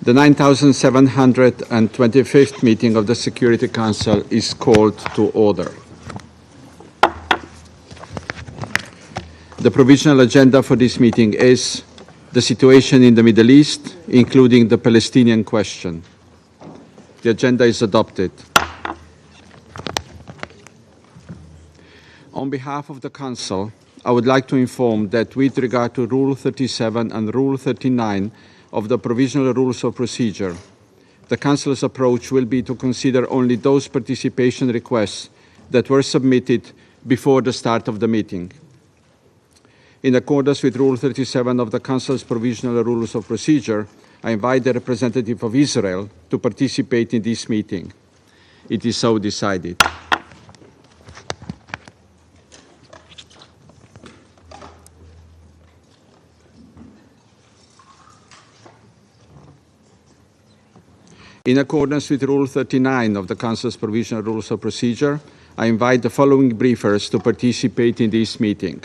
The 9725th meeting of the Security Council is called to order. The provisional agenda for this meeting is the situation in the Middle East, including the Palestinian question. The agenda is adopted. On behalf of the Council, I would like to inform that with regard to Rule 37 and Rule 39 of the Provisional Rules of Procedure, the Council's approach will be to consider only those participation requests that were submitted before the start of the meeting. In accordance with Rule 37 of the Council's Provisional Rules of Procedure, I invite the representative of Israel to participate in this meeting. It is so decided. In accordance with Rule 39 of the Council's Provisional Rules of Procedure, I invite the following briefers to participate in this meeting.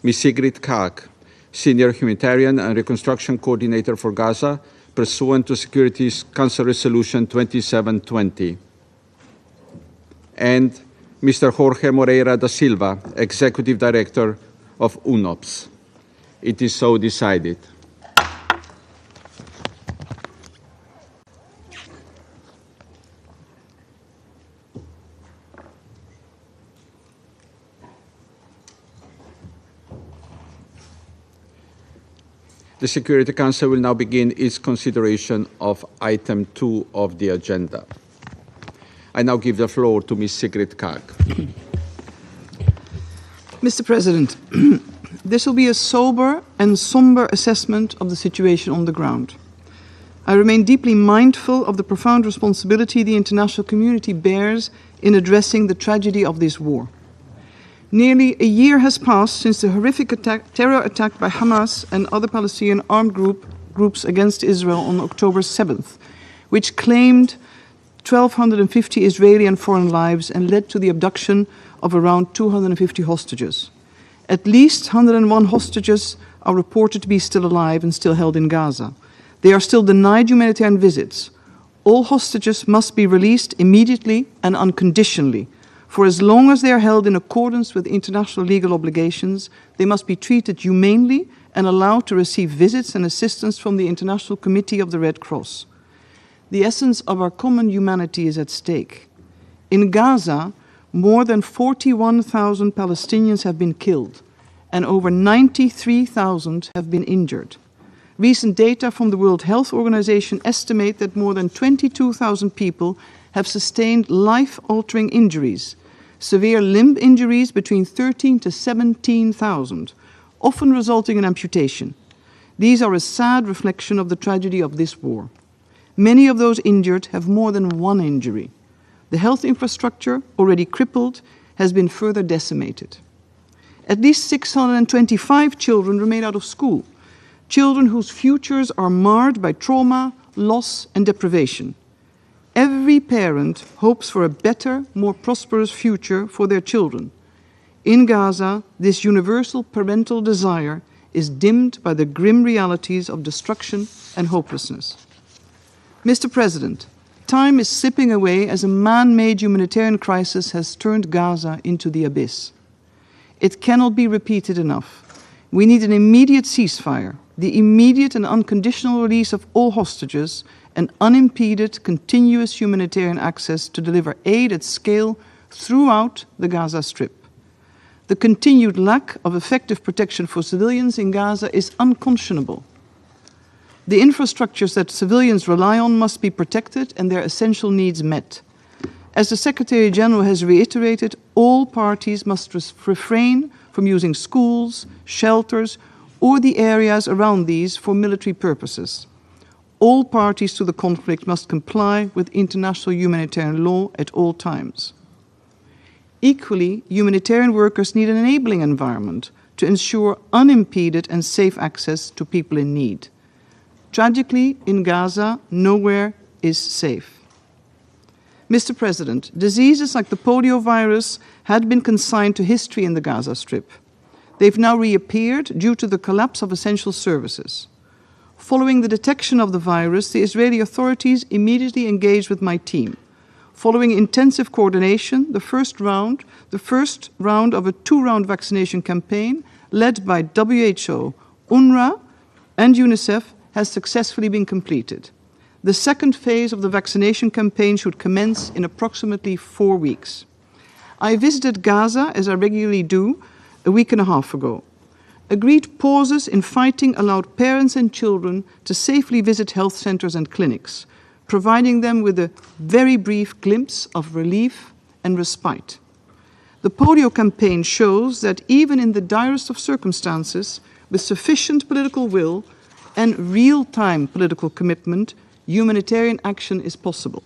Ms. Sigrid Kaag, Senior Humanitarian and Reconstruction Coordinator for Gaza, pursuant to Security Council Resolution 2720. And Mr. Jorge Moreira da Silva, Executive Director of UNOPS. It is so decided. The Security Council will now begin its consideration of item 2 of the agenda. I now give the floor to Ms. Sigrid Kaag. Mr. President, this will be a sober and somber assessment of the situation on the ground. I remain deeply mindful of the profound responsibility the international community bears in addressing the tragedy of this war. Nearly a year has passed since the horrific terror attack by Hamas and other Palestinian armed groups against Israel on October 7th, which claimed 1,250 Israeli and foreign lives and led to the abduction of around 250 hostages. At least 101 hostages are reported to be still alive and still held in Gaza. They are still denied humanitarian visits. All hostages must be released immediately and unconditionally. For as long as they are held in accordance with international legal obligations, they must be treated humanely and allowed to receive visits and assistance from the International Committee of the Red Cross. The essence of our common humanity is at stake. In Gaza, more than 41,000 Palestinians have been killed and over 93,000 have been injured. Recent data from the World Health Organization estimate that more than 22,000 people have sustained life-altering injuries, severe limb injuries between 13 to 17,000, often resulting in amputation. These are a sad reflection of the tragedy of this war. Many of those injured have more than one injury. The health infrastructure, already crippled, has been further decimated. At least 625 children remain out of school, children whose futures are marred by trauma, loss, and deprivation. Every parent hopes for a better, more prosperous future for their children. In Gaza, this universal parental desire is dimmed by the grim realities of destruction and hopelessness. Mr. President, time is slipping away as a man-made humanitarian crisis has turned Gaza into the abyss. It cannot be repeated enough. We need an immediate ceasefire, the immediate and unconditional release of all hostages, and unimpeded, continuous humanitarian access to deliver aid at scale throughout the Gaza Strip. The continued lack of effective protection for civilians in Gaza is unconscionable. The infrastructures that civilians rely on must be protected and their essential needs met. As the Secretary General has reiterated, all parties must refrain from using schools, shelters, or the areas around these for military purposes. All parties to the conflict must comply with international humanitarian law at all times. Equally, humanitarian workers need an enabling environment to ensure unimpeded and safe access to people in need. Tragically, in Gaza, nowhere is safe. Mr. President, diseases like the polio virus had been consigned to history in the Gaza Strip. They've now reappeared due to the collapse of essential services. Following the detection of the virus, the Israeli authorities immediately engaged with my team. Following intensive coordination, the first round of a two-round vaccination campaign led by WHO, UNRWA, and UNICEF has successfully been completed. The second phase of the vaccination campaign should commence in approximately 4 weeks. I visited Gaza, as I regularly do, a week and a half ago. Agreed pauses in fighting allowed parents and children to safely visit health centers and clinics, providing them with a very brief glimpse of relief and respite. The polio campaign shows that even in the direst of circumstances, with sufficient political will and real-time political commitment, humanitarian action is possible.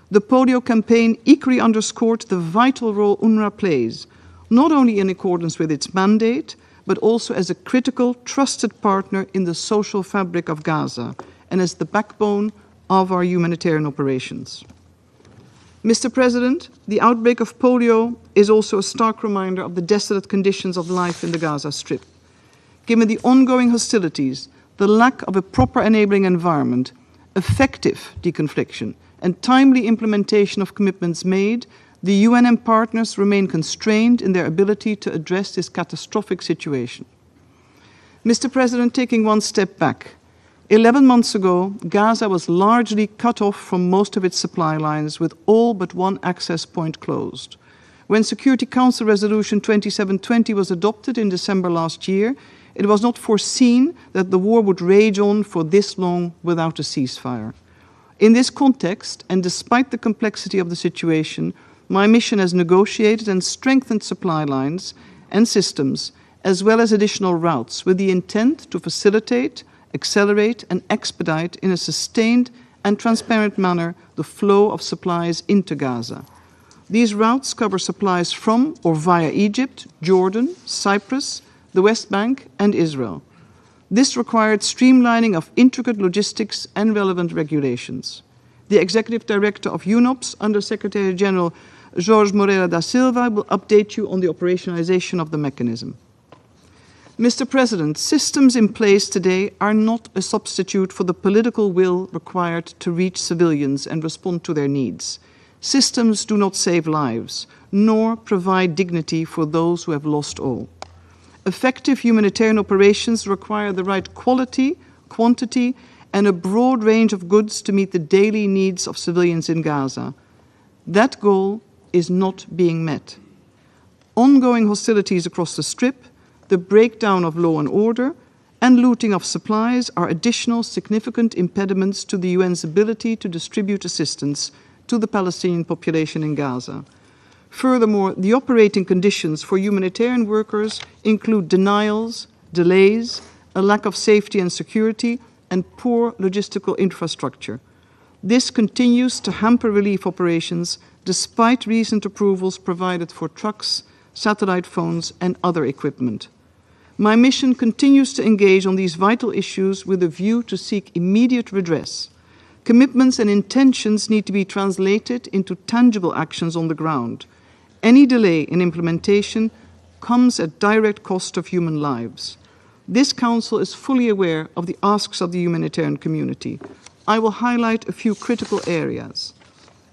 The polio campaign equally underscored the vital role UNRWA plays, not only in accordance with its mandate, but also as a critical, trusted partner in the social fabric of Gaza and as the backbone of our humanitarian operations. Mr. President, the outbreak of polio is also a stark reminder of the desolate conditions of life in the Gaza Strip. Given the ongoing hostilities, the lack of a proper enabling environment, effective deconfliction, and timely implementation of commitments made, the UN and partners remain constrained in their ability to address this catastrophic situation. Mr. President, taking one step back, 11 months ago, Gaza was largely cut off from most of its supply lines, with all but one access point closed. When Security Council Resolution 2720 was adopted in December last year, it was not foreseen that the war would rage on for this long without a ceasefire. In this context, and despite the complexity of the situation, my mission has negotiated and strengthened supply lines and systems, as well as additional routes, with the intent to facilitate, accelerate, and expedite in a sustained and transparent manner the flow of supplies into Gaza. These routes cover supplies from or via Egypt, Jordan, Cyprus, the West Bank, and Israel. This required streamlining of intricate logistics and relevant regulations. The Executive Director of UNOPS, Under Secretary General Jorge Moreira da Silva, will update you on the operationalization of the mechanism. Mr. President, systems in place today are not a substitute for the political will required to reach civilians and respond to their needs. Systems do not save lives, nor provide dignity for those who have lost all. Effective humanitarian operations require the right quality, quantity, and a broad range of goods to meet the daily needs of civilians in Gaza. That goal is not being met. Ongoing hostilities across the Strip, the breakdown of law and order, and looting of supplies are additional significant impediments to the UN's ability to distribute assistance to the Palestinian population in Gaza. Furthermore, the operating conditions for humanitarian workers include denials, delays, a lack of safety and security, and poor logistical infrastructure. This continues to hamper relief operations despite recent approvals provided for trucks, satellite phones, and other equipment. My mission continues to engage on these vital issues with a view to seek immediate redress. Commitments and intentions need to be translated into tangible actions on the ground. Any delay in implementation comes at direct cost of human lives. This Council is fully aware of the asks of the humanitarian community. I will highlight a few critical areas.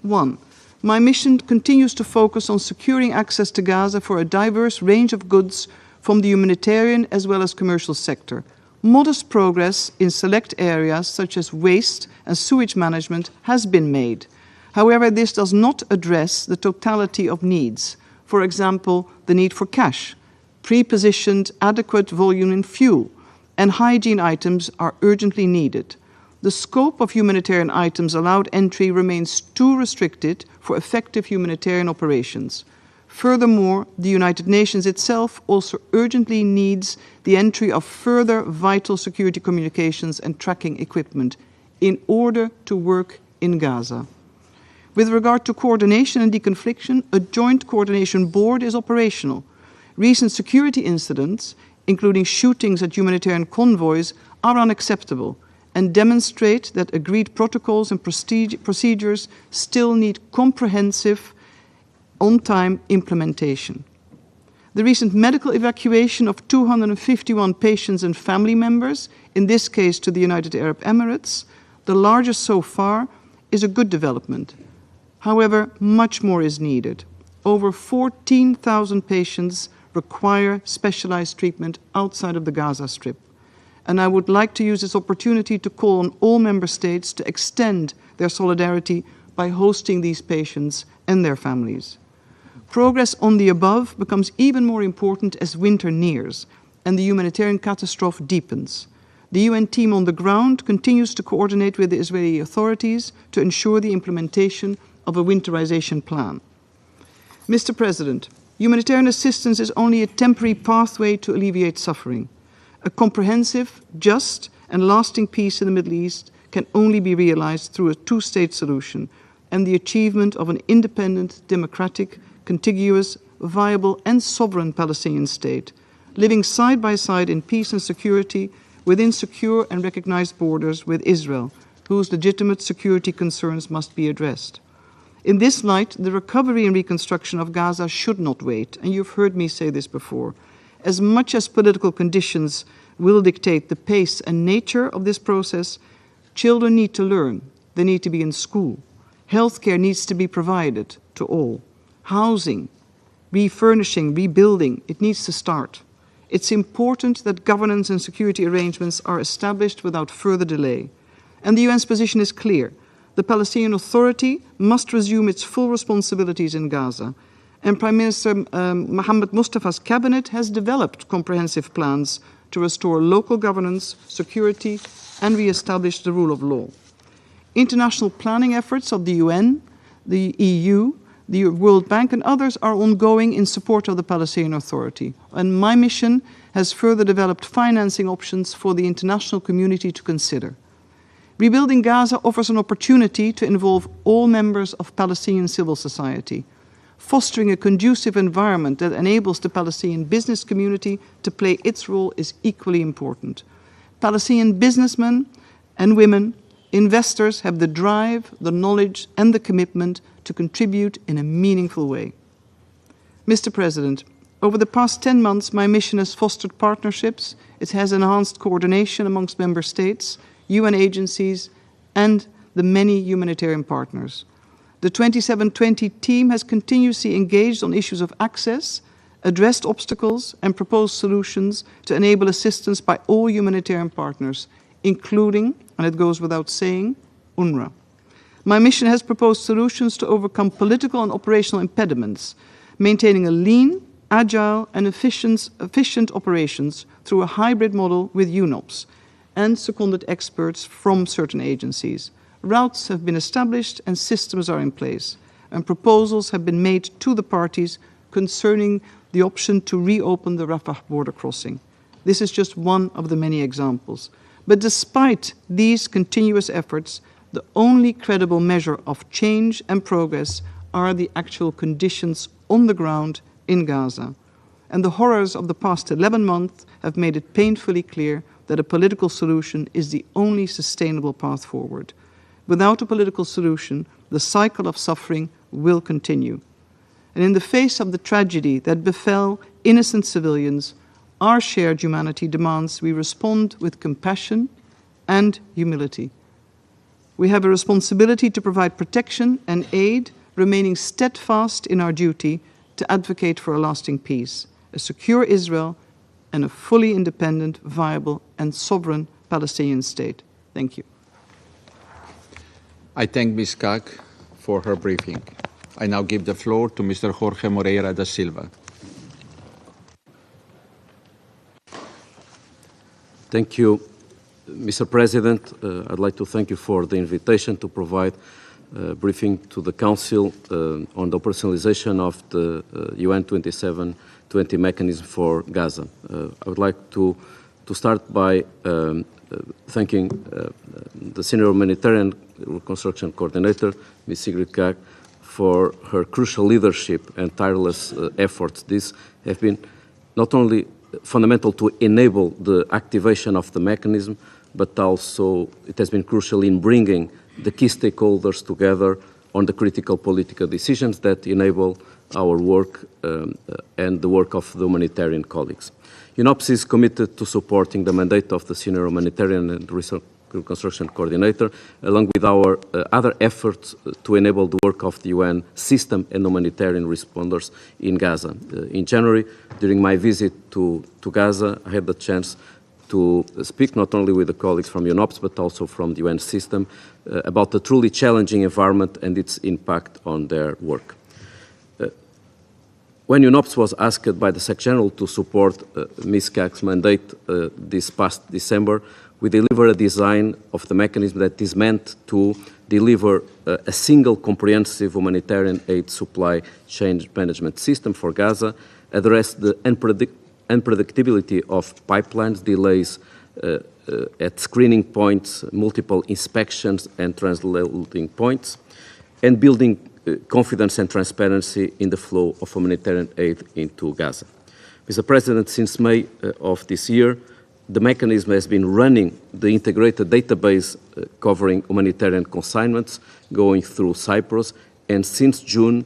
1. My mission continues to focus on securing access to Gaza for a diverse range of goods from the humanitarian as well as commercial sector. Modest progress in select areas such as waste and sewage management has been made. However, this does not address the totality of needs. For example, the need for cash, pre-positioned adequate volume in fuel, and hygiene items are urgently needed. The scope of humanitarian items allowed entry remains too restricted for effective humanitarian operations. Furthermore, the United Nations itself also urgently needs the entry of further vital security communications and tracking equipment in order to work in Gaza. With regard to coordination and deconfliction, a joint coordination board is operational. Recent security incidents, including shootings at humanitarian convoys, are unacceptable and demonstrate that agreed protocols and procedures still need comprehensive, on-time implementation. The recent medical evacuation of 251 patients and family members, in this case to the United Arab Emirates, the largest so far, is a good development. However, much more is needed. Over 14,000 patients require specialized treatment outside of the Gaza Strip. And I would like to use this opportunity to call on all member states to extend their solidarity by hosting these patients and their families. Progress on the above becomes even more important as winter nears and the humanitarian catastrophe deepens. The UN team on the ground continues to coordinate with the Israeli authorities to ensure the implementation of a winterization plan. Mr. President, humanitarian assistance is only a temporary pathway to alleviate suffering. A comprehensive, just, and lasting peace in the Middle East can only be realized through a two-state solution and the achievement of an independent, democratic, contiguous, viable, and sovereign Palestinian state, living side by side in peace and security within secure and recognized borders with Israel, whose legitimate security concerns must be addressed. In this light, the recovery and reconstruction of Gaza should not wait, and you've heard me say this before. As much as political conditions will dictate the pace and nature of this process, children need to learn, they need to be in school. Healthcare needs to be provided to all. Housing, refurnishing, rebuilding, it needs to start. It's important that governance and security arrangements are established without further delay. And the UN's position is clear. The Palestinian Authority must resume its full responsibilities in Gaza. And Prime Minister Mohammed Mustafa's cabinet has developed comprehensive plans to restore local governance, security, and re-establish the rule of law. International planning efforts of the UN, the EU, the World Bank and others are ongoing in support of the Palestinian Authority. And my mission has further developed financing options for the international community to consider. Rebuilding Gaza offers an opportunity to involve all members of Palestinian civil society. Fostering a conducive environment that enables the Palestinian business community to play its role is equally important. Palestinian businessmen and women, investors have the drive, the knowledge and the commitment to contribute in a meaningful way. Mr. President, over the past 10 months, my mission has fostered partnerships, it has enhanced coordination amongst member states, UN agencies, and the many humanitarian partners. The 2720 team has continuously engaged on issues of access, addressed obstacles, and proposed solutions to enable assistance by all humanitarian partners, including, and it goes without saying, UNRWA. My mission has proposed solutions to overcome political and operational impediments, maintaining a lean, agile, and efficient operations through a hybrid model with UNOPS and seconded experts from certain agencies. Routes have been established and systems are in place, and proposals have been made to the parties concerning the option to reopen the Rafah border crossing. This is just one of the many examples. But despite these continuous efforts, the only credible measure of change and progress are the actual conditions on the ground in Gaza. And the horrors of the past 11 months have made it painfully clear that a political solution is the only sustainable path forward. Without a political solution, the cycle of suffering will continue. And in the face of the tragedy that befell innocent civilians, our shared humanity demands we respond with compassion and humility. We have a responsibility to provide protection and aid, remaining steadfast in our duty to advocate for a lasting peace, a secure Israel, and a fully independent, viable, and sovereign Palestinian state. Thank you. I thank Ms. Kaag for her briefing. I now give the floor to Mr. Jorge Moreira da Silva. Thank you, Mr. President. I'd like to thank you for the invitation to provide a briefing to the Council on the operationalization of the UN 2720 mechanism for Gaza. I would like to start by thanking the Senior Humanitarian Reconstruction Coordinator, Ms. Sigrid Kaag, for her crucial leadership and tireless efforts. These have been not only fundamental to enable the activation of the mechanism, but also it has been crucial in bringing the key stakeholders together on the critical political decisions that enable our work and the work of the humanitarian colleagues. UNOPS is committed to supporting the mandate of the Senior Humanitarian and Reconstruction Coordinator, along with our other efforts to enable the work of the UN system and humanitarian responders in Gaza. In January, during my visit to Gaza, I had the chance to speak not only with the colleagues from UNOPS, but also from the UN system about the truly challenging environment and its impact on their work. When UNOPS was asked by the Secretary General to support Ms. Kaag's mandate this past December, we delivered a design of the mechanism that is meant to deliver a single comprehensive humanitarian aid supply chain management system for Gaza, address the unpredictability of pipelines, delays at screening points, multiple inspections and transloading points, and building confidence and transparency in the flow of humanitarian aid into Gaza. Mr. President, since May of this year, the mechanism has been running the integrated database covering humanitarian consignments going through Cyprus, and since June,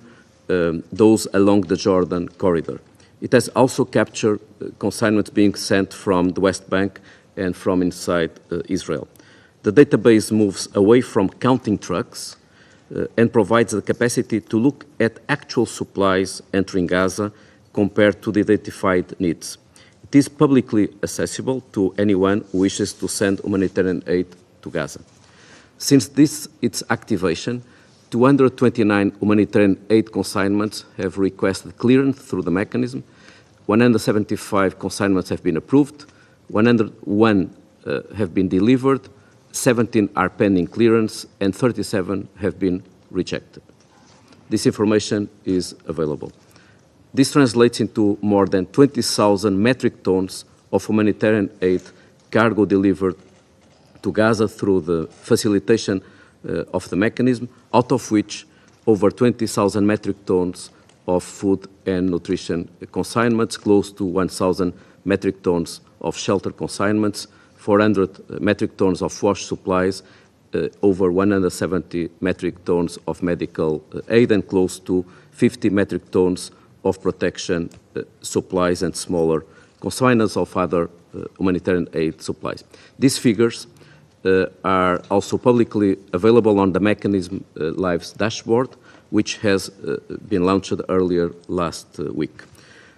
those along the Jordan corridor. It has also captured consignments being sent from the West Bank and from inside Israel. The database moves away from counting trucks and provides the capacity to look at actual supplies entering Gaza compared to the identified needs. It is publicly accessible to anyone who wishes to send humanitarian aid to Gaza. Since its activation, 229 humanitarian aid consignments have requested clearance through the mechanism, 175 consignments have been approved, 101 have been delivered, 17 are pending clearance, and 37 have been rejected. This information is available. This translates into more than 20,000 metric tons of humanitarian aid cargo delivered to Gaza through the facilitation of the mechanism, out of which over 20,000 metric tons of food and nutrition consignments, close to 1,000 metric tons of shelter consignments, 400 metric tons of wash supplies, over 170 metric tons of medical aid, and close to 50 metric tons of protection supplies and smaller consignments of other humanitarian aid supplies. These figures are also publicly available on the mechanism Live's dashboard, which has been launched earlier last week.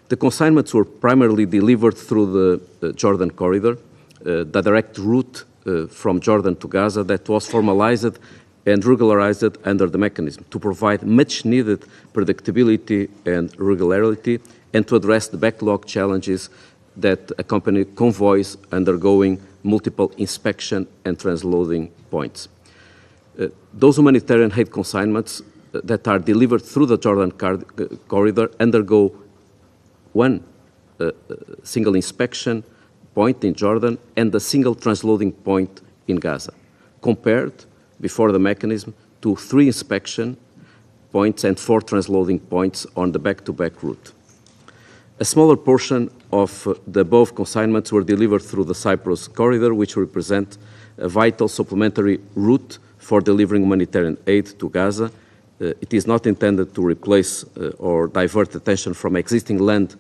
The consignments were primarily delivered through the Jordan corridor, the direct route from Jordan to Gaza that was formalized and regularized under the mechanism to provide much needed predictability and regularity and to address the backlog challenges that accompany convoys undergoing multiple inspection and transloading points. Those humanitarian aid consignments that are delivered through the Jordan corridor undergo one single inspection point in Jordan and a single transloading point in Gaza, compared before the mechanism to 3 inspection points and 4 transloading points on the back-to-back route. A smaller portion of the above consignments were delivered through the Cyprus corridor, which represent a vital supplementary route for delivering humanitarian aid to Gaza. It is not intended to replace or divert attention from existing land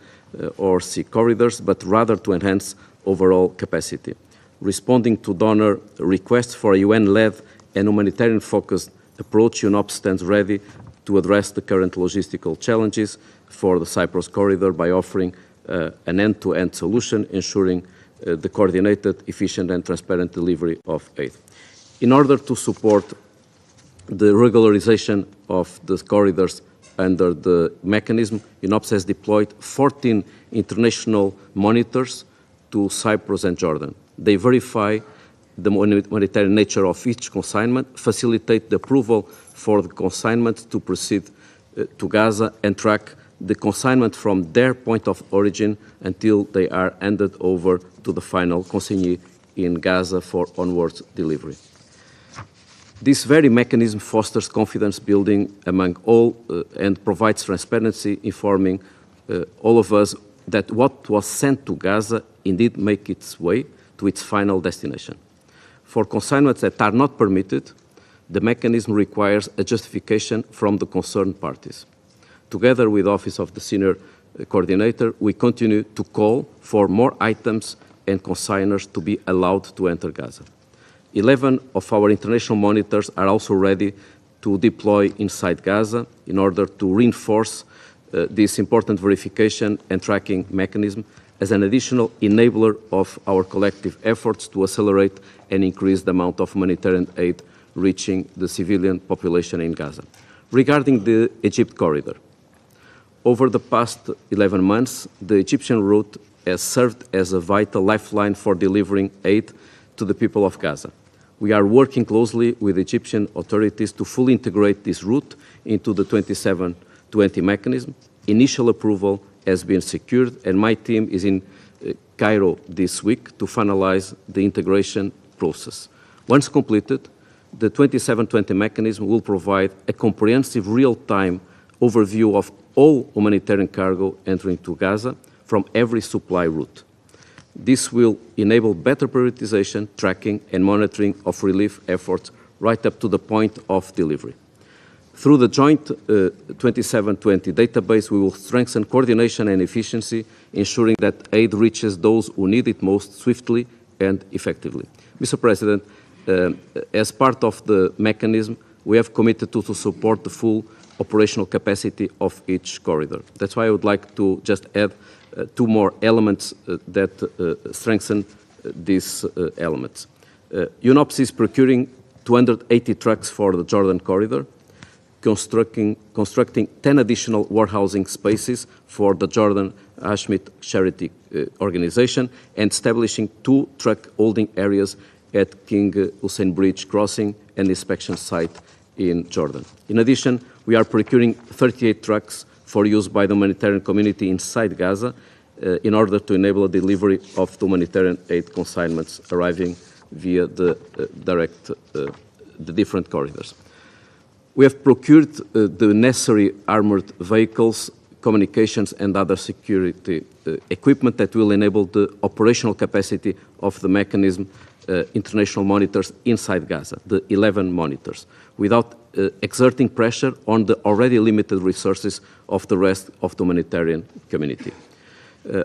or sea corridors, but rather to enhance overall capacity. Responding to donor requests for a UN-led and humanitarian-focused approach, UNOPS stands ready to address the current logistical challenges for the Cyprus corridor by offering an end-to-end solution, ensuring the coordinated, efficient and transparent delivery of aid. In order to support the regularization of the corridors under the mechanism, UNOPS has deployed 14 international monitors to Cyprus and Jordan. They verify the humanitarian nature of each consignment, facilitate the approval for the consignment to proceed to Gaza, and track the consignment from their point of origin until they are handed over to the final consignee in Gaza for onwards delivery. This very mechanism fosters confidence building among all and provides transparency, informing all of us that what was sent to Gaza indeed make its way to its final destination. For consignments that are not permitted, the mechanism requires a justification from the concerned parties. Together with the Office of the Senior Coordinator, we continue to call for more items and consigners to be allowed to enter Gaza. 11 of our international monitors are also ready to deploy inside Gaza in order to reinforce this important verification and tracking mechanism as an additional enabler of our collective efforts to accelerate and increase the amount of humanitarian aid reaching the civilian population in Gaza. Regarding the Egypt corridor, over the past 11 months, the Egyptian route has served as a vital lifeline for delivering aid to the people of Gaza. We are working closely with Egyptian authorities to fully integrate this route into the 2720 mechanism. Initial approval has been secured, and my team is in Cairo this week to finalize the integration process. Once completed, the 2720 mechanism will provide a comprehensive real-time overview of all humanitarian cargo entering to Gaza from every supply route. This will enable better prioritization, tracking, and monitoring of relief efforts right up to the point of delivery. Through the joint 2720 database, we will strengthen coordination and efficiency, ensuring that aid reaches those who need it most swiftly and effectively. Mr. President, as part of the mechanism, we have committed to support the full operational capacity of each corridor. That's why I would like to just add two more elements that strengthen these elements. UNOPS is procuring 280 trucks for the Jordan corridor, constructing 10 additional warehousing spaces for the Jordan Hashemite Charity Organization, and establishing 2 truck holding areas at King Hussein Bridge crossing and inspection site in Jordan. In addition, we are procuring 38 trucks for use by the humanitarian community inside Gaza in order to enable a delivery of the humanitarian aid consignments arriving via the different corridors. We have procured the necessary armored vehicles, communications, and other security equipment that will enable the operational capacity of the mechanism international monitors inside Gaza, the 11 monitors, without exerting pressure on the already limited resources of the rest of the humanitarian community.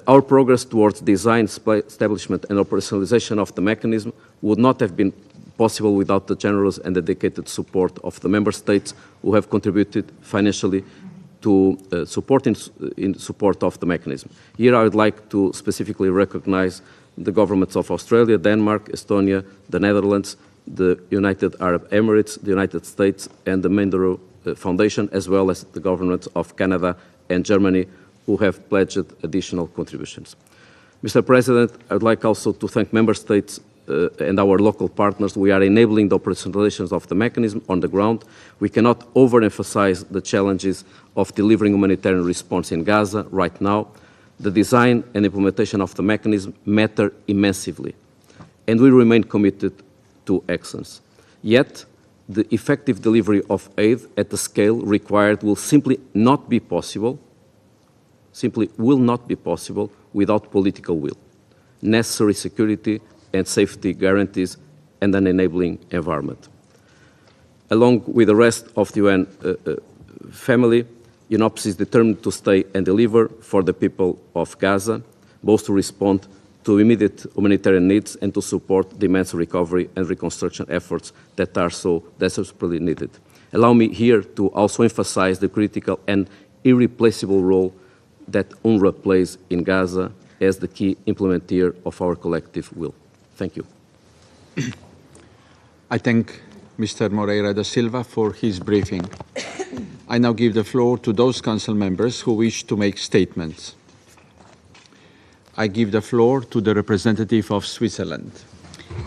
Our progress towards design, establishment, and operationalization of the mechanism would not have been possible without the generous and dedicated support of the member states who have contributed financially to in support of the mechanism. Here I would like to specifically recognize the governments of Australia, Denmark, Estonia, the Netherlands, the United Arab Emirates, the United States, and the Moreira Foundation, as well as the governments of Canada and Germany, who have pledged additional contributions. Mr. President, I would like also to thank member states and our local partners. We are enabling the operationalizations of the mechanism on the ground. We cannot overemphasize the challenges of delivering humanitarian response in Gaza right now. The design and implementation of the mechanism matter immensely, and we remain committed to excellence. Yet, the effective delivery of aid at the scale required will simply not be possible, without political will, necessary security and safety guarantees, and an enabling environment. Along with the rest of the UN family, UNOPS is determined to stay and deliver for the people of Gaza, both to respond to immediate humanitarian needs and to support the immense recovery and reconstruction efforts that are so desperately needed. Allow me here to also emphasize the critical and irreplaceable role that UNRWA plays in Gaza as the key implementer of our collective will. Thank you. I thank Mr. Moreira da Silva for his briefing. I now give the floor to those council members who wish to make statements. I give the floor to the representative of Switzerland.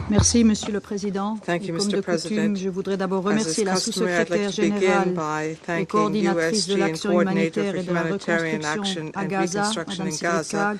Merci, Monsieur le Président. Thank you, Comme Mr. de coutume, President. je voudrais d'abord As is remercier la customary, I'd like sous-secrétaire to begin générale by et thanking coordinatrice USG de and l'action coordinator humanitaire for et de la humanitarian reconstruction action à and Gaza, reconstruction Madame in Sigrid Gaza, Kaag,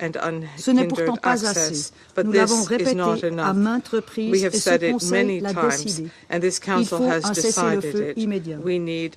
and Ce n'est unhindered pourtant pas access. assez. But Nous this l'avons is répété not à enough. maintes We reprises have et ce said it Conseil many l'a times, décidé. and this Il Council faut has un decided cessez-le-feu it. immédiat. We need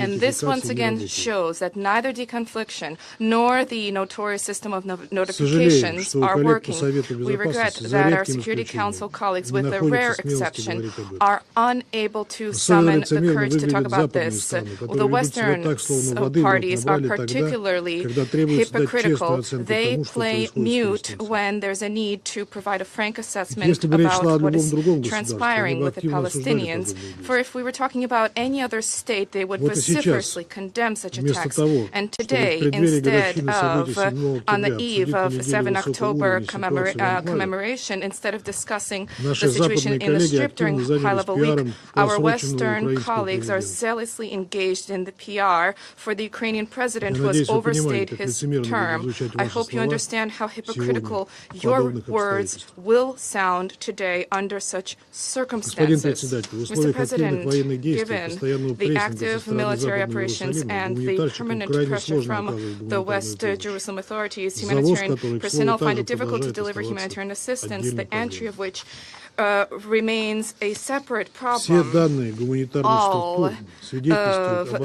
And this once again shows that neither deconfliction nor the notorious system of notifications are working. We regret that our Security Council colleagues, with a rare exception, are unable to summon the courage to talk about this. The Western parties are particularly hypocritical. They play be mute when there's a need to provide a frank assessment about what is transpiring with the Palestinians. For if we were talking about any other state, they would vociferously condemn such attacks. And today, instead of, on the eve of 7 October commemoration, instead of discussing the situation in the Strip during high-level week, our Western colleagues are zealously engaged in the PR for the Ukrainian president who has overstayed his term. I hope you understand how hypocritical your words will sound today under such circumstances. Mr. President, given the active military operations and the permanent pressure from the West Jerusalem authorities, humanitarian personnel find it difficult to deliver humanitarian assistance, the entry of which remains a separate problem. All of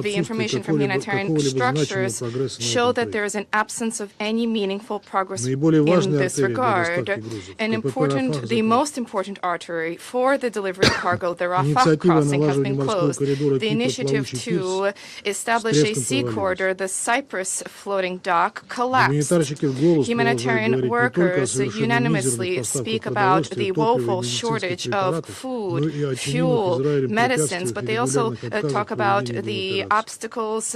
the information from humanitarian structures show that there is an absence of any meaningful progress in this regard. The most important artery for the delivery of cargo, the Rafah crossing, has been closed. The initiative to establish a sea corridor, the Cyprus floating dock, collapsed. Humanitarian workers unanimously speak about the woeful shortage of food, fuel, medicines, but they also talk about the obstacles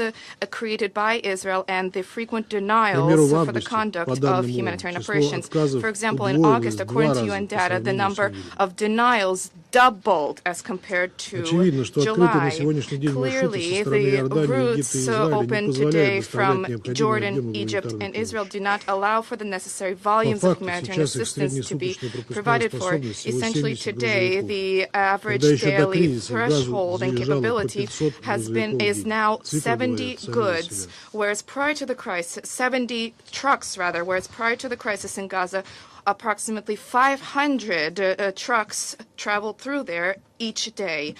created by Israel and the frequent denials for the conduct of humanitarian operations. For example, in August, according to UN data, the number of denials doubled as compared to July. Clearly, the routes open today from Jordan, Egypt, and Israel do not allow for the necessary volumes of humanitarian assistance to be provided for. Essentially, today, the average daily threshold and capability is now 70 goods, whereas prior to the crisis, 70 trucks rather, whereas prior to the crisis in Gaza, approximately 500 trucks traveled through there each day.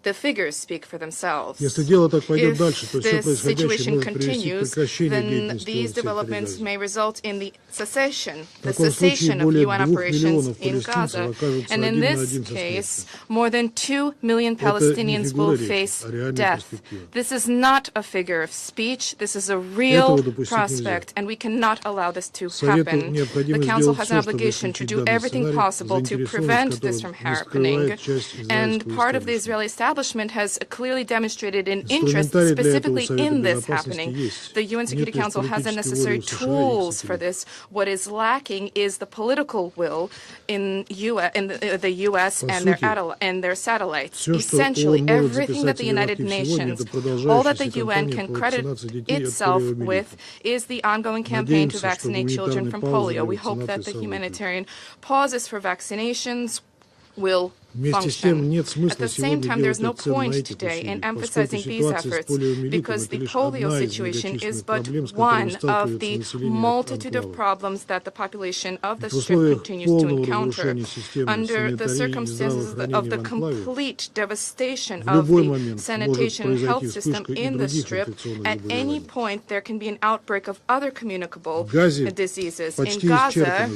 The figures speak for themselves. If this situation continues, then these developments may result in the cessation of UN operations in Gaza. And in this case, more than 2 million Palestinians will face death. This is not a figure of speech. This is a real prospect, and we cannot allow this to happen. The Council has an obligation to do everything possible to prevent this from happening. And part of the Israeli establishment has clearly demonstrated an interest specifically in this happening. The UN Security Council has the necessary tools for this. What is lacking is the political will in the U.S. and their satellites. Essentially, everything that the United Nations, all that the UN can credit itself with is the ongoing campaign to vaccinate children from polio. We hope that the humanitarian pauses for vaccinations will function. At the same time, there's no point today in emphasizing these efforts because the polio situation is but one of the multitude of problems that the population of the Strip continues to encounter. Under the circumstances of the complete devastation of the sanitation and health system in the Strip, at any point there can be an outbreak of other communicable diseases. In Gaza,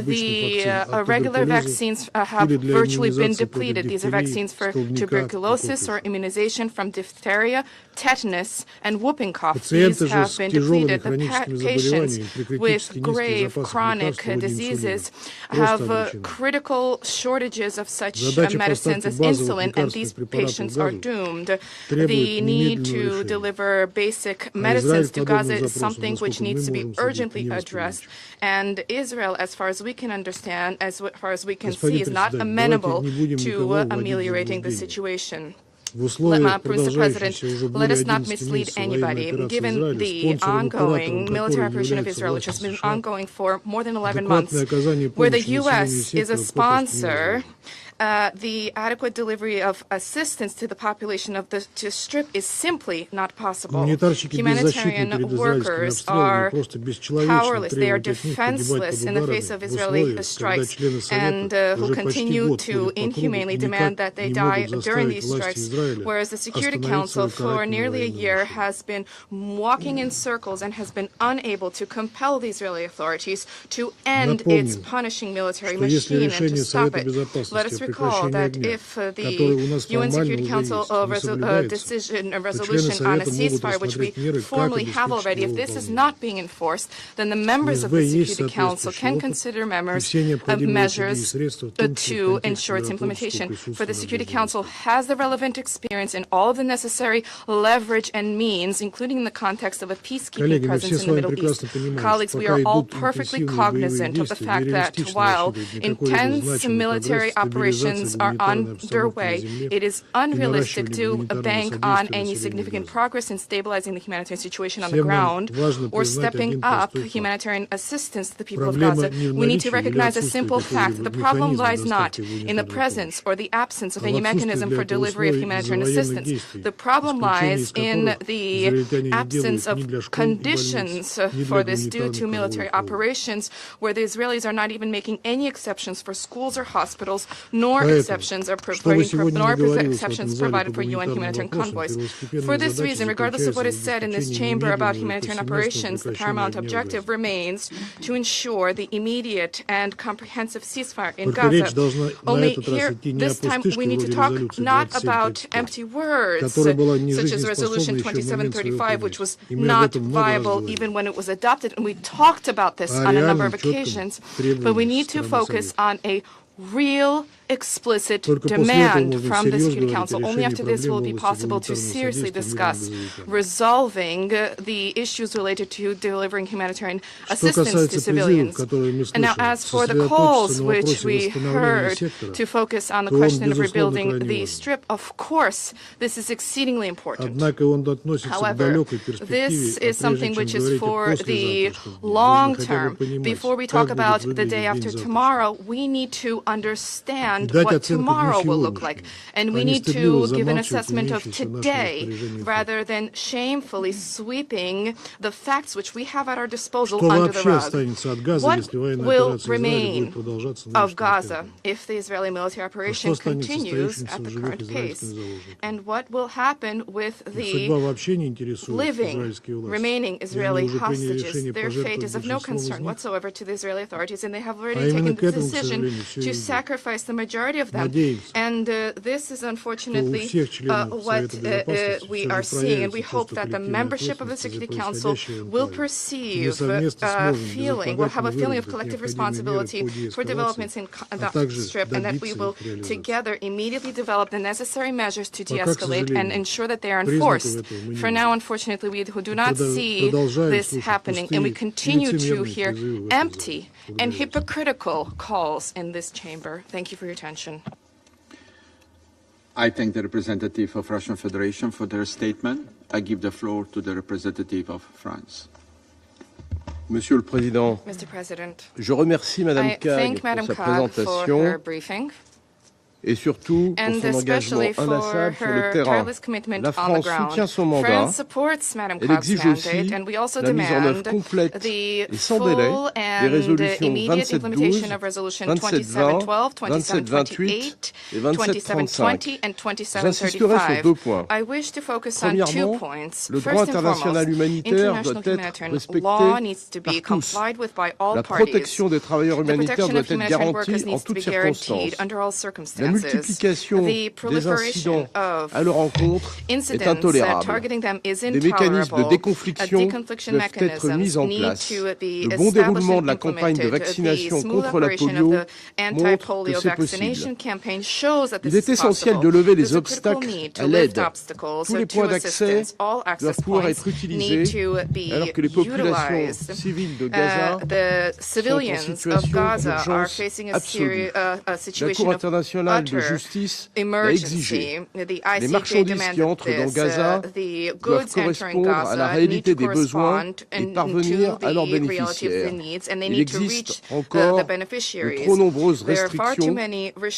the regular vaccines have virtually been depleted. These are vaccines for tuberculosis or immunization from diphtheria, tetanus, and whooping cough. These have been depleted. The patients with grave chronic diseases have critical shortages of such medicines as insulin, and these patients are doomed. The need to deliver basic medicines to Gaza is something which needs to be urgently addressed. And Israel, as far as we can understand, as far as we can see, is not amenable to ameliorating the situation. Mr. President, let us not mislead anybody. Given the ongoing military operation of Israel, which has been ongoing for more than 11 months, where the U.S. is a sponsor, the adequate delivery of assistance to the population of the Strip is simply not possible. Humanitarian workers are powerless. They are defenseless in the face of Israeli strikes and who continue to inhumanely demand that they die during these strikes, whereas the Security Council for nearly a year has been walking in circles and has been unable to compel the Israeli authorities to end its punishing military machine and to stop it. Let us recall that if the UN Security Council resolution on a ceasefire, which we formally have already, if this is not being enforced, then the members of the Security Council can consider measures to ensure its implementation. For the Security Council has the relevant experience in all of the necessary leverage and means, including in the context of a peacekeeping presence in the Middle East. Colleagues, we are all perfectly cognizant of the fact that while intense military operations are underway, it is unrealistic to bank on any significant progress in stabilizing the humanitarian situation on the ground or stepping up humanitarian assistance to the people of Gaza. We need to recognize a simple fact. The problem lies not in the presence or the absence of any mechanism for delivery of humanitarian assistance. The problem lies in the absence of conditions for this due to military operations, where the Israelis are not even making any exceptions for schools or hospitals, nor exceptions provided for UN humanitarian convoys. For this reason, regardless of what is said in this chamber about humanitarian operations, the paramount objective remains to ensure the immediate and comprehensive ceasefire in Gaza. Only here, this time, we need to talk not about empty words, such as Resolution 2735, which was not viable even when it was adopted, and we talked about this on a number of occasions, but we need to focus on a real explicit demand from the Security Council. Only after this will it be possible to seriously discuss resolving the issues related to delivering humanitarian assistance to civilians. And now, as for the calls which we heard to focus on the question of rebuilding the Strip, of course, this is exceedingly important. However, this is something which is for the long term. Before we talk about the day after tomorrow, we need to understand what tomorrow will look like. And we need to give an assessment of today rather than shamefully sweeping the facts which we have at our disposal under the rug. What will remain of Gaza if the Israeli military operation continues at the current pace? And what will happen with the remaining Israeli hostages? Their fate is of no concern whatsoever to the Israeli authorities, and they have already taken the decision to sacrifice the majority of them. And this is unfortunately what we are seeing. And we hope that the membership of the Security Council will perceive will have a feeling of collective responsibility for developments in the Strip, and that we will together immediately develop the necessary measures to de-escalate and ensure that they are enforced. For now, unfortunately, we do not see this happening, and we continue to hear empty and hypocritical calls in this chamber. Thank you for your attention. I thank the representative of Russian Federation for their statement. I give the floor to the representative of France. Monsieur le Président, Mr. President, je remercie Madame Kaag pour sa présentation et surtout pour son engagement inlassable sur le terrain. La France soutient son mandat. Elle exige aussi la mise en œuvre complète et sans délai des résolutions 2712, 2720, 2728 et 2735. J'insisterai sur deux points. Premièrement, le droit international humanitaire doit être respecté par tous. La protection des travailleurs humanitaires doit être garantie en toutes circonstances. La multiplication des incidents à leur encontre est intolérable. Des mécanismes de déconfliction doivent être mis en place. Le bon déroulement de la campagne de vaccination contre la polio montre que c'est possible. Il est essentiel de lever les obstacles à l'aide. Tous les points d'accès doivent pouvoir être utilisés alors que les populations civiles de Gaza sont en situation d'urgence absolue. La Cour internationale de justice l'a exigé. Les marchandises qui entrent dans Gaza doivent correspondre à la réalité des besoins et parvenir à leurs bénéficiaires. Il existe encore de trop nombreuses restrictions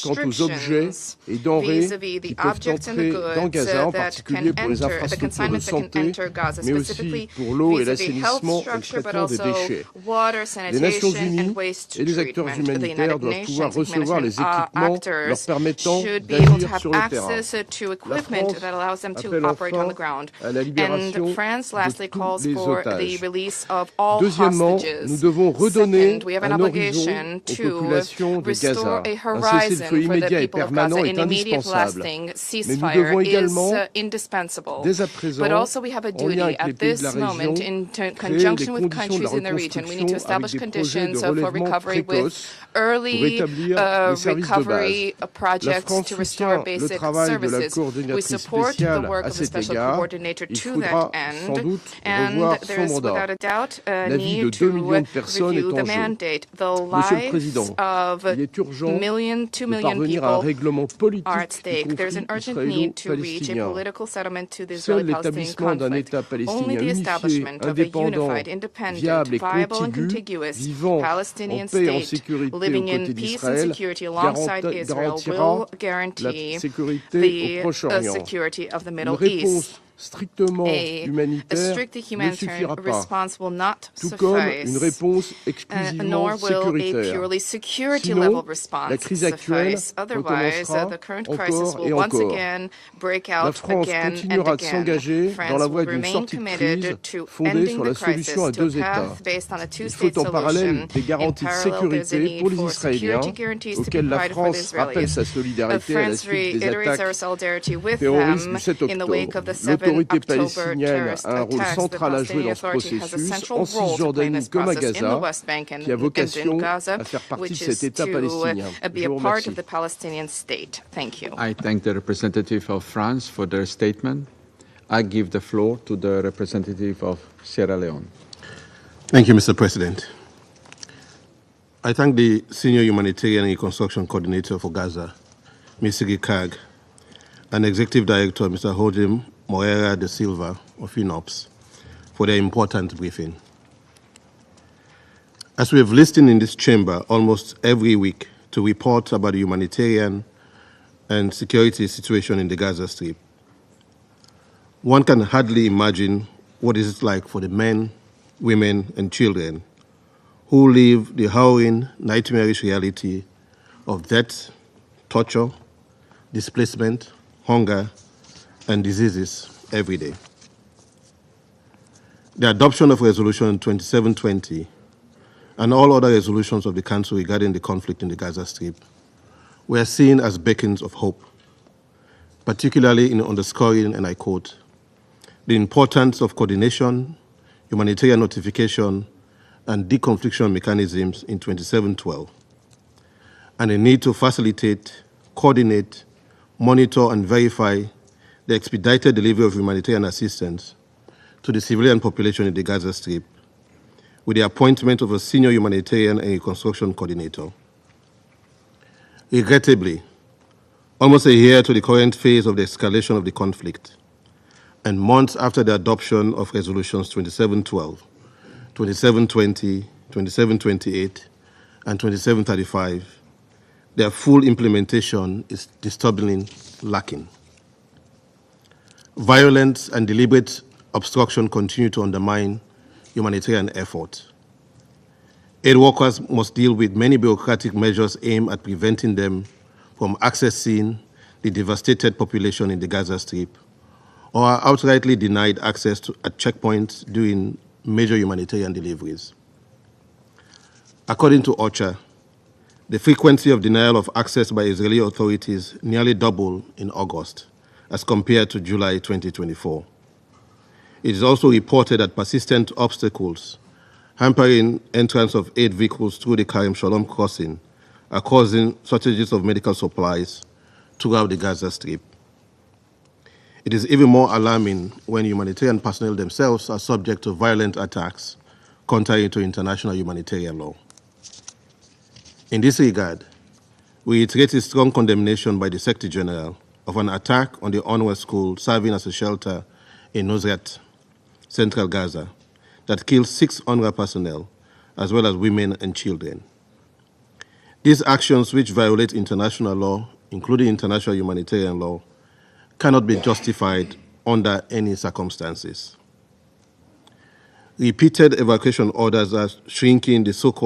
quant aux objets et denrées qui peuvent entrer dans Gaza, en particulier pour les infrastructures de santé, mais aussi pour l'eau et l'assainissement et le traitement des déchets. Les Nations Unies et les acteurs humanitaires doivent pouvoir recevoir les équipements leur permettant should be able to d'agir have sur le terrain. access to La equipment France that allows them to appelle operate on enfin the ground. à la libération And France lastly de tous calls les for the otages. release of all Deuxièmement, hostages. nous devons redonner Second, we have an un obligation horizon aux to populations de restore Gaza. a Un horizon cessez-le-feu for the immédiat et people of Gaza. permanent An est immediate indispensable. lasting Mais nous ceasefire devons is également, indispensable. dès à présent, But also we have a en lien duty avec les at pays de this la moment région, in créer conjunction les with conditions de la countries in the region. We need to reconstruction establish avec des projets de conditions for relèvement recovery with précoce pour early rétablir les services de recovery base. La projects France to restore soutient le basic travail de la services. We coordinatrice support the spéciale work à of the cet special égard. coordinator Il to faudra that sans end, doute and revoir there son is mandat. without a doubt a La vie de need 2 to millions de personnes review est the en jeu. mandate. The Monsieur le lives Président, of il est urgent 2 de million parvenir à un people règlement politique are at du stake. There's an conflit urgent need to reach a israélo-palestinien. political settlement to the Seul Israeli-Palestinian l'établissement d'un conflict. État Only palestinien the unifié, establishment of a indépendant, unified, independent, viable et viable and contigu, contiguous vivant en Palestinian paix et en state, sécurité living aux in côtés peace and d'Israël, security alongside Israel, garantira will guarantee la sécurité au the Proche-Orient. security of the Une Middle East. réponse strictement A humanitaire strictly ne humanitarian suffira pas, response will not tout comme suffice, une réponse nor exclusivement will a sécuritaire. purely security Sinon, level response la crise actuelle suffice. Otherwise, recommencera the current crisis encore et will once encore. again break La out France again and continuera de again. s'engager dans France la will voie d'une remain sortie de committed crise to fondée ending sur the la solution à crisis, to a deux États. path based on a Il two-state faut en parallèle solution. des In garanties de parallel, there's a sécurité need pour les for Israéliens, security guarantees to be auxquels la provided for the France rappelle Israelis. sa solidarité à la France suite des reiterates our attaques solidarity with terroristes them du 7 in the wake octobre. of the 7 L'autorité October palestinienne terrorist a un rôle attacks. The central à jouer Palestinian dans ce Authority has a processus, central en role to play in Cisjordanie this comme à process in the Gaza, West Bank qui a and vocation in Gaza, à faire partie which de cet is État to palestinien. be Je a vous part remercie. of the Palestinian state. Thank you. I thank the representative of France for their statement. I give the floor to the representative of Sierra Leone. Thank you, Mr. President. I thank the Senior Humanitarian and Reconstruction Coordinator for Gaza, Ms. Sigrid Kaag, and Executive Director, Mr. Jorge Moreira de Silva of UNOPS, for their important briefing. As we have listened in this chamber almost every week to report about the humanitarian and security situation in the Gaza Strip, one can hardly imagine what it is like for the men, women, and children who live the harrowing, nightmarish reality of death, torture, displacement, hunger, and diseases every day. The adoption of Resolution 2720 and all other resolutions of the Council regarding the conflict in the Gaza Strip were seen as beacons of hope, particularly in underscoring, and I quote, the importance of coordination, humanitarian notification, and deconfliction mechanisms in 2712, and the need to facilitate, coordinate, monitor, and verify the expedited delivery of humanitarian assistance to the civilian population in the Gaza Strip, with the appointment of a senior humanitarian and reconstruction coordinator. Regrettably, almost a year to the current phase of the escalation of the conflict, and months after the adoption of Resolutions 2712, 2720, 2728, and 2735, their full implementation is disturbingly lacking. Violence and deliberate obstruction continue to undermine humanitarian effort. Aid workers must deal with many bureaucratic measures aimed at preventing them from accessing the devastated population in the Gaza Strip, or are outrightly denied access at checkpoints during major humanitarian deliveries. According to OCHA, the frequency of denial of access by Israeli authorities nearly doubled in August as compared to July 2024. It is also reported that persistent obstacles hampering entrance of aid vehicles through the Karem Shalom crossing are causing shortages of medical supplies throughout the Gaza Strip. It is even more alarming when humanitarian personnel themselves are subject to violent attacks contrary to international humanitarian law. In this regard, we reiterate a strong condemnation by the Secretary General of an attack on the UNRWA school serving as a shelter in Nusrat, central Gaza, that killed 6 UNRWA personnel, as well as women and children. These actions, which violate international law, including international humanitarian law, cannot be justified under any circumstances. Repeated evacuation orders are shrinking the so-called